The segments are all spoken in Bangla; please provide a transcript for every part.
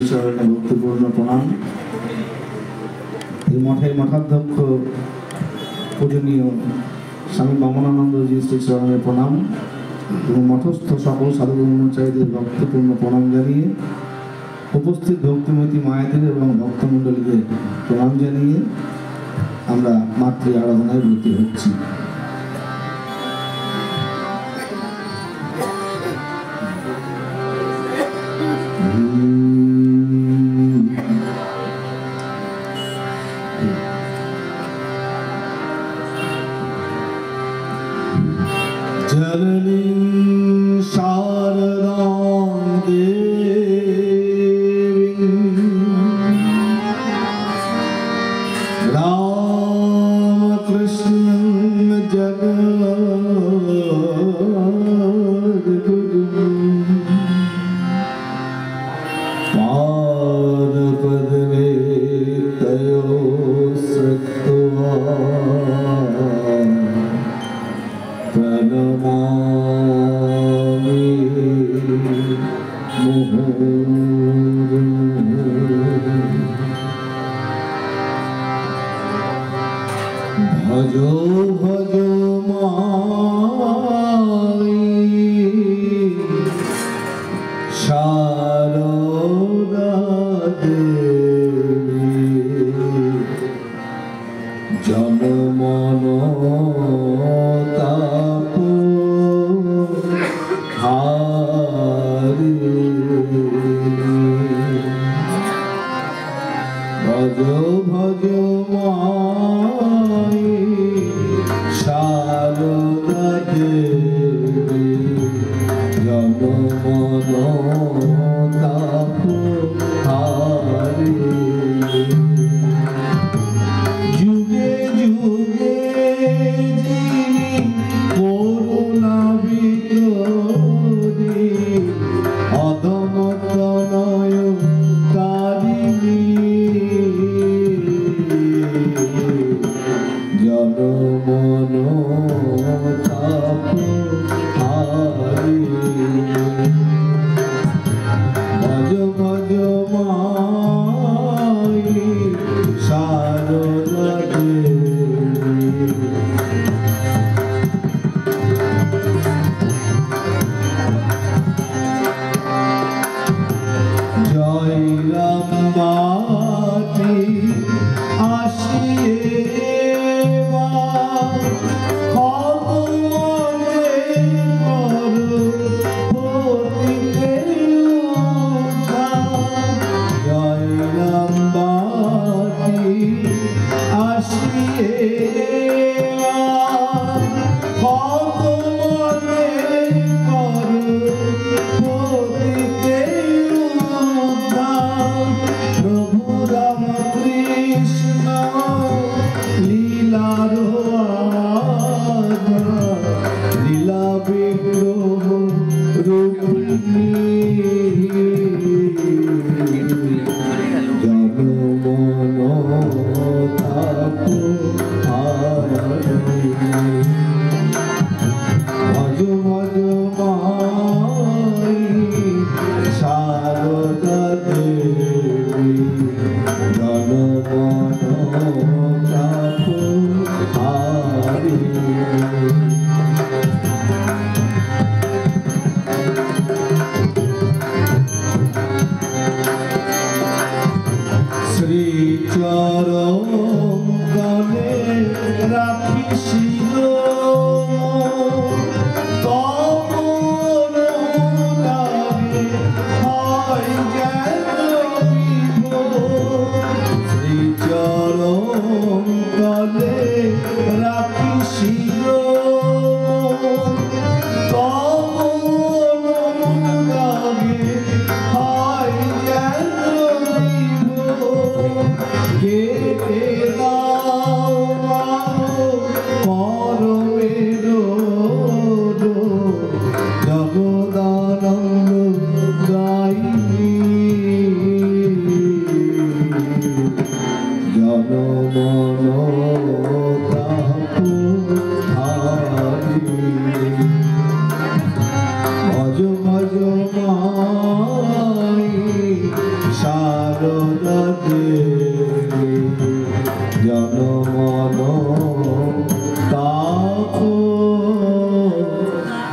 ভক্তিপূর্ণ প্রণাম। এই মঠের মঠাধ্যক্ষ পূজনীয় স্বামী বামনানন্দজি শ্রী চরণের প্রণাম এবং মঠস্থ সকল সাধু ব্রহ্মচারীদের ভক্তিপূর্ণ প্রণাম জানিয়ে উপস্থিত ভক্তিমতী মায়েদের এবং ভক্তমণ্ডলীদের প্রণাম জানিয়ে আমরা মাতৃ আরাধনায় ব্রতী হচ্ছি। जननी शारदां देवी रामकृष्ण जगद्गुरु पादपद्मे तयो सत्त्वा प्रणमामि भजो भजो माई शारदा देवी जन मन भजो भजो माई शारदा देवी जन मन ताप हारी जुगे जुगे जिनी करुणा वितरी अदम तनय कारिणी जन मन ताप हारी भज भज माई शारदा देवी जय राम माटी आशिए के শারদাতে জনমন তাপ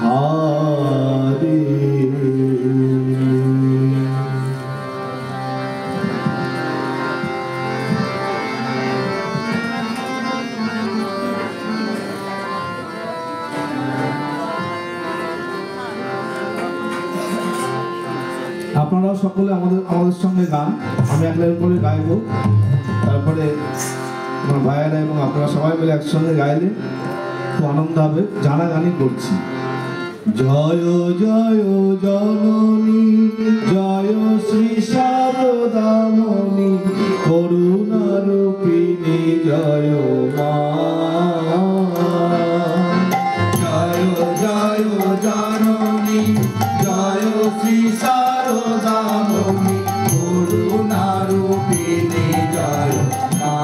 হারি। আপনারাও সকলে আমাদের সঙ্গে গান, আমি এক লাইন করে গাইব, তারপরে আমার ভাইয়েরা এবং আপনারা সবাই মিলে একসঙ্গে গাইলে খুব আনন্দ হবে। জানা গানই করছি। জয় জয় জননী জয় শ্রী শারদামণি করুণারূপিণী জয় মা। জয় জয় জননী জয় শ্রী শারদামণি করুণারূপিণী জয় মা।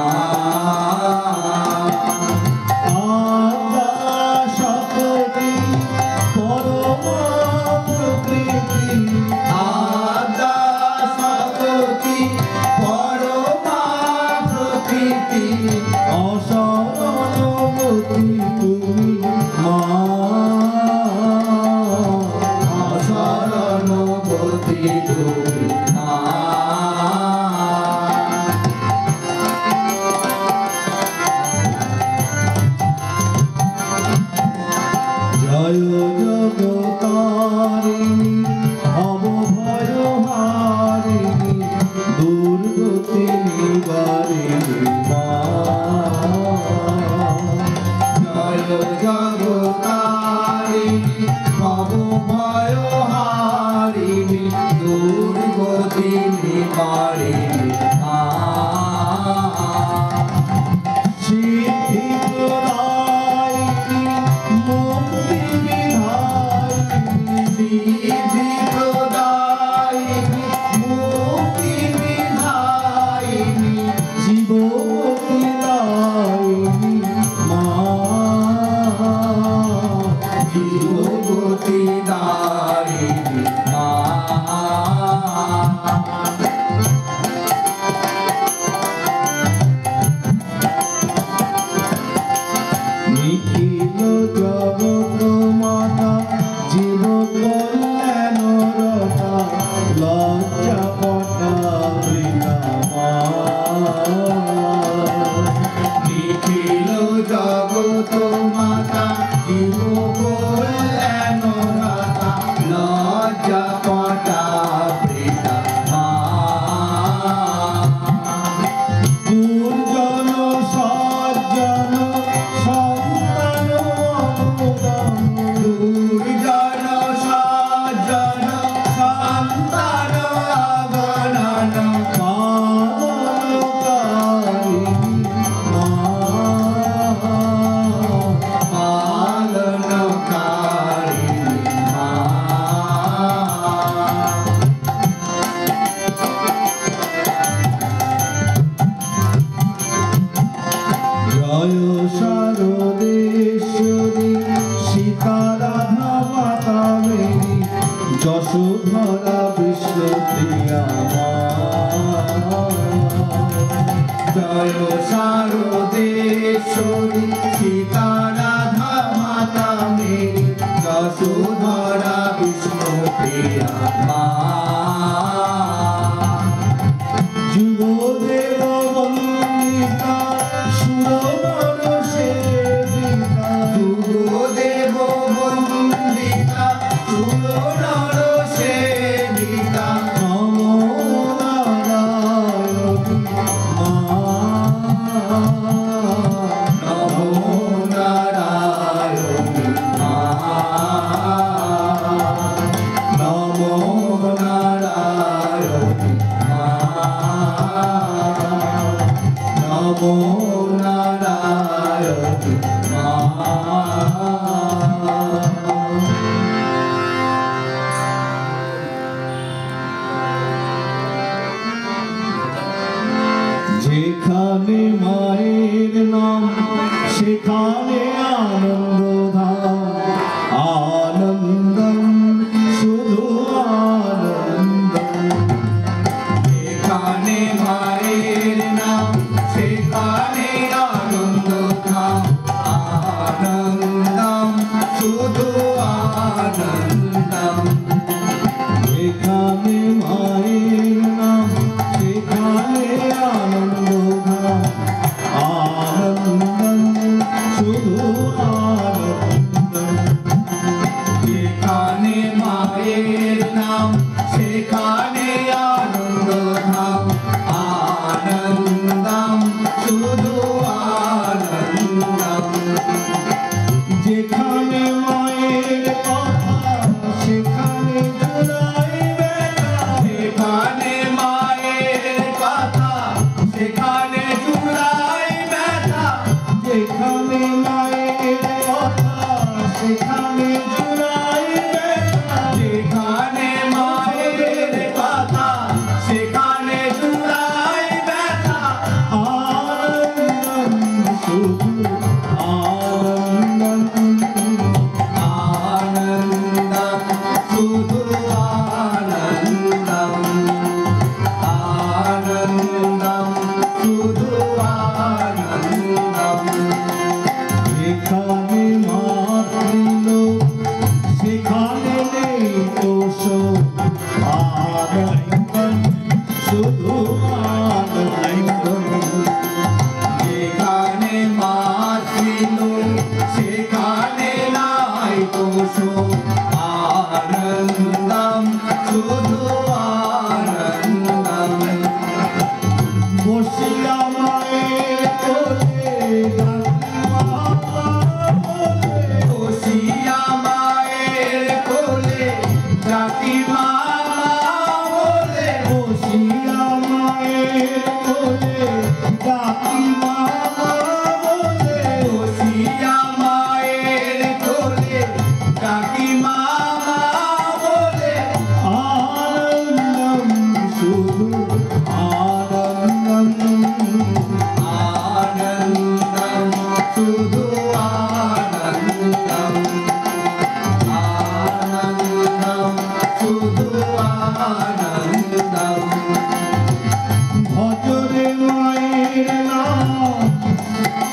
যেখানে মায়ের নাম সেখানে আনন্দ ধাম, আনন্দম শুধু আনন্দম। যেখানে মায়ের নাম সেখানে আনন্দ ধাম আনন্দম শুধু আনন্দম যেখানে মায়ের নাম সেখানে আনন্দ ধাম আনন্দম শুধু আনন্দম যেখানে মায়ের নাম সেখানে আনন্দ ধাম আনন্দম শুধু আনন্দম যেখানে মায়ের কথা সেখানে জুড়াই ব্যথা যেখানে মায়ের কথা সেখানে জুড়াই ব্যথা যেখানে মায়ের কথা সেখানে জুড়াই ব্যথা যেখানে মায়ের কথা সেখানে জুড়াই ব্যথা আনন্দম শুধু আনন্দম আনন্দম শুধু আনন্দম আনন্দম শুধু আনন্দম যেখানে মাতৃলোক সেখানে নেই দোষ আনন্দম শুধু আনন্দম যেখানে মাতৃল সেখানে নাই দোষ আনন্দম শুধু আনন্দম বসিয়া মায়ের কোলে বসিয়া মায়ের কোলে জাতি মা বলে বসিয়া মায়ের কোলে ডাকি মা বলে বসিয়া মায়ের কোলে জাতি মা বলে আনন্দম শুধু আনন্দম আনন্দম শুধু আনন্দম আনন্দম শুধু আনন্দম ভজরে মায়ের নাম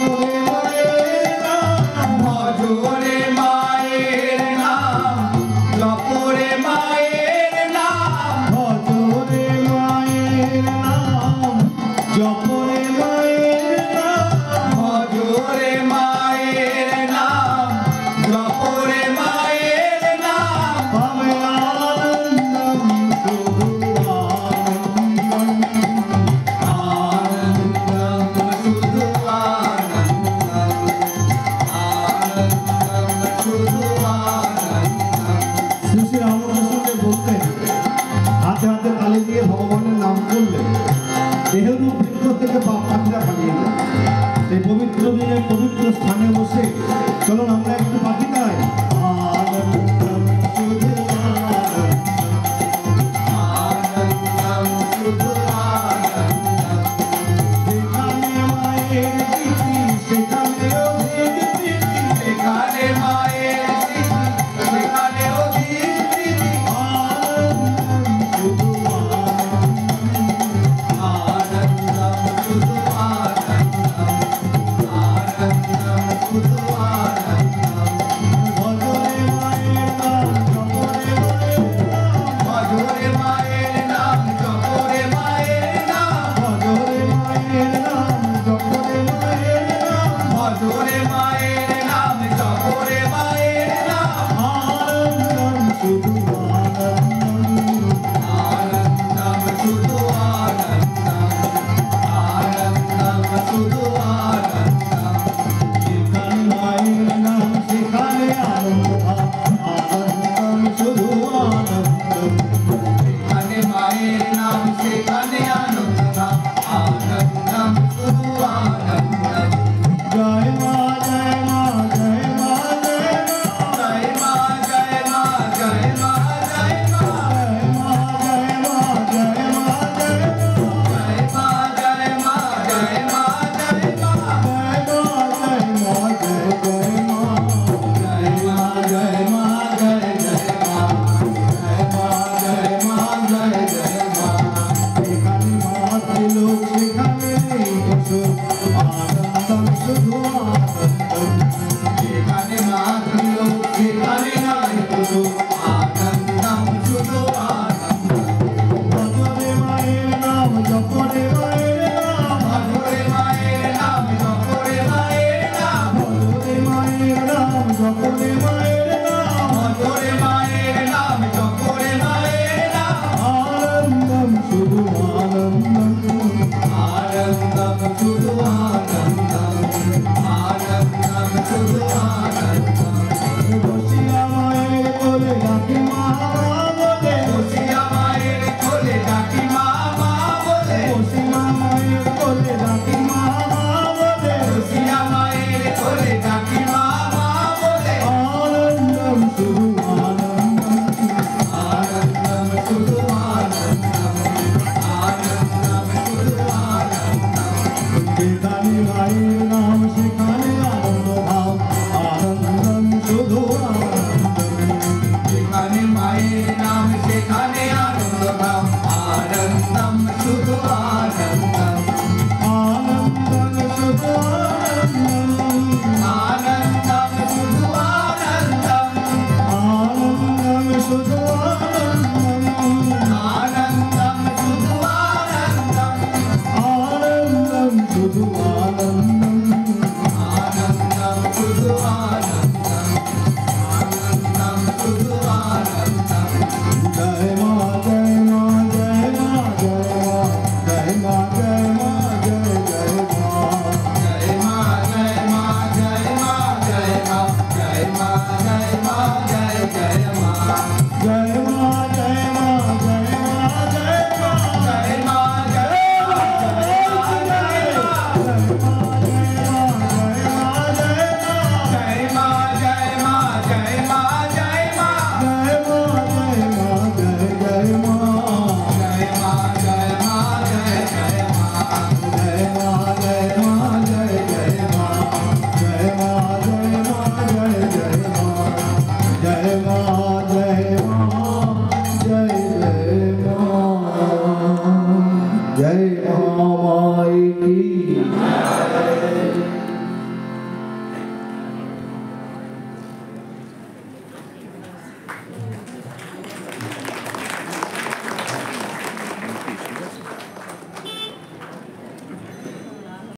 ভজরে মায়ের নাম ভজরে মায়ের নাম জপরে মায়ের নাম ভজরে মায়ের নাম জপরে মায়ের নাম ভজরে মায়ের নাম জপরে মায়ের নাম পাবে আনন্দম শুধু আনন্দম আনন্দম শুধু আনন্দম আনন্দম শুধু আনন্দম শ্রী শ্রী রামকৃষ্ণকে বলতেন হাতে হাতে তালি দিয়ে ভগবানের নাম করলেন দেহরূপ বৃক্ষ থেকে পাখিরা পালিয়ে যায় এই পবিত্র দিনে পবিত্র স্থানে বসে চলুন আমরা একটু পাখি গাই।